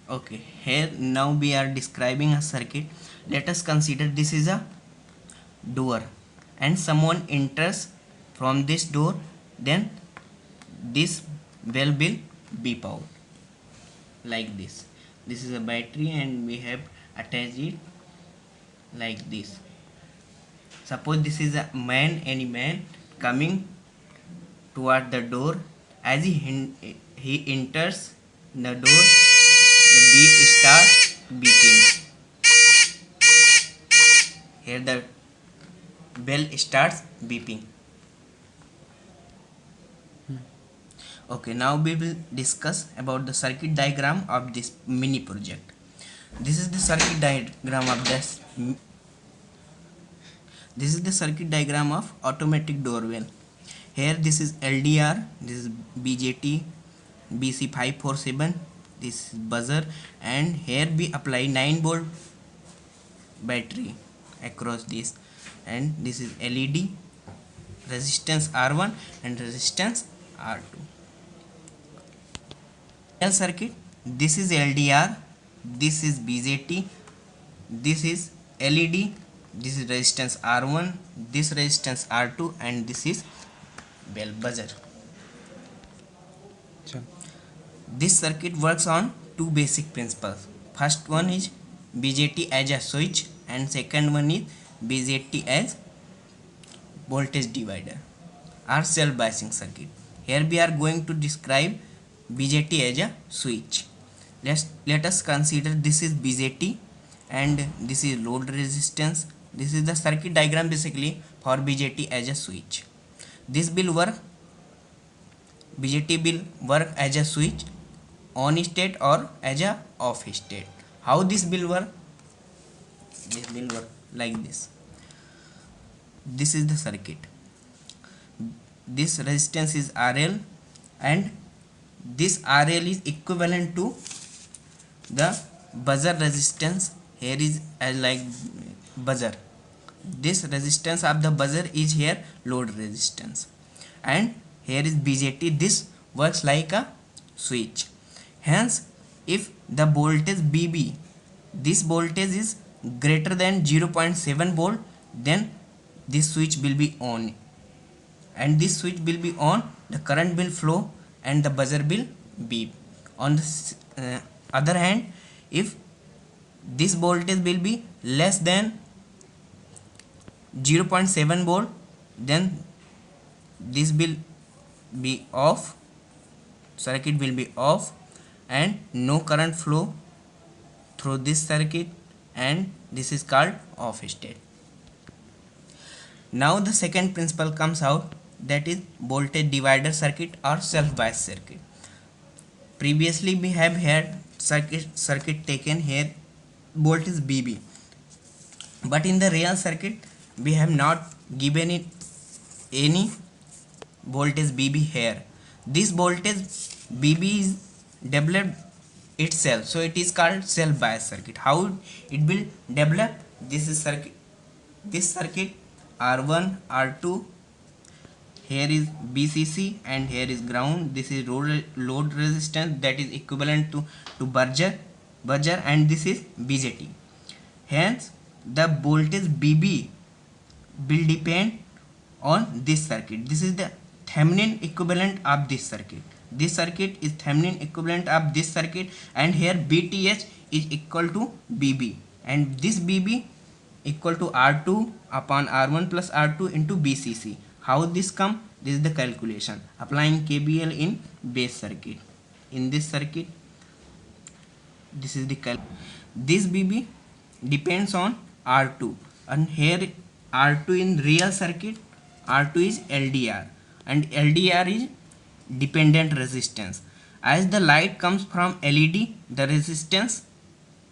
Okay, here now we are describing a circuit. Let us consider this is a door and someone enters from this door, then this bell will beep out like this. This is a battery and we have attached it like this. Suppose this is a man, any man coming toward the door. As he enters the door, the beep starts beeping. Here the bell starts beeping. Okay, now we will discuss about the circuit diagram of this mini project. This is the circuit diagram of this. This is the circuit diagram of automatic doorbell. Here this is LDR, this is BJT, BC547, this is buzzer, and here we apply 9 volt battery across this, and this is LED, resistance R1 and resistance R2. Circuit, this is LDR, this is BJT, this is LED, this is resistance R1, this resistance R2, and this is bell buzzer. This circuit works on two basic principles. First one is BJT as a switch and second one is BJT as voltage divider or self biasing circuit. Here we are going to describe BJT as a switch. Let us consider this is BJT and this is load resistance. This is the circuit diagram basically for BJT as a switch. This will work, BJT will work as a switch on state or as a off state. How this will work? This will work like this. This is the circuit. This resistance is RL and this RL is equivalent to the buzzer resistance. Here is like buzzer. This resistance of the buzzer is here load resistance, and here is BJT. This works like a switch. Hence, if the voltage BB, this voltage is greater than 0.7 volt, then this switch will be on, and this switch will be on, the current will flow and the buzzer will beep. On the other hand, if this voltage will be less than 0.7 volt, then this will be off, circuit will be off and no current flow through this circuit, and this is called off state. Now the second principle comes out, that is voltage divider circuit or self bias circuit. Previously we have had circuit taken here voltage BB, but in the real circuit we have not given it any voltage BB here. This voltage BB is developed itself, so it is called self bias circuit. How it will develop? This is circuit, this circuit R1 R2, here is BCC and here is ground. This is load resistance that is equivalent to buzzer, and this is BJT. Hence the voltage BB will depend on this circuit. This is the Thevenin equivalent of this circuit. This circuit is Thevenin equivalent of this circuit, and here BTH is equal to BB, and this BB equal to R2 upon R1 plus R2 into BCC. How this come? This is the calculation applying KBL in base circuit. In this circuit, this is the this BB depends on R2, and here R2 in real circuit, R2 is LDR, and LDR is dependent resistance. As the light comes from LED, the resistance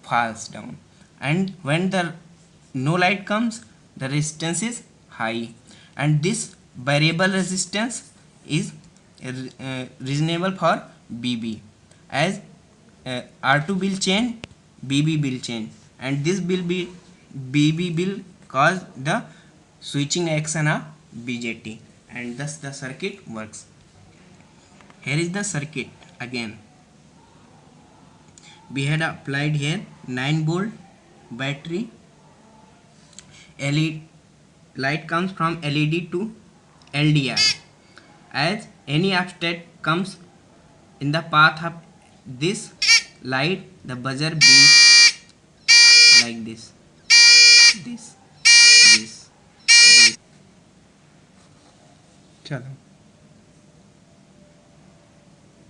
falls down, and when the no light comes, the resistance is high, and this variable resistance is reasonable for BB. As R2 will change, BB will change, and this will be BB will cause the switching action of BJT, and thus the circuit works. Here is the circuit again. we had applied here 9 volt battery. LED light comes from LED to LDR. As any obstacle comes in the path of this light, the buzzer beeps like this. Chalo.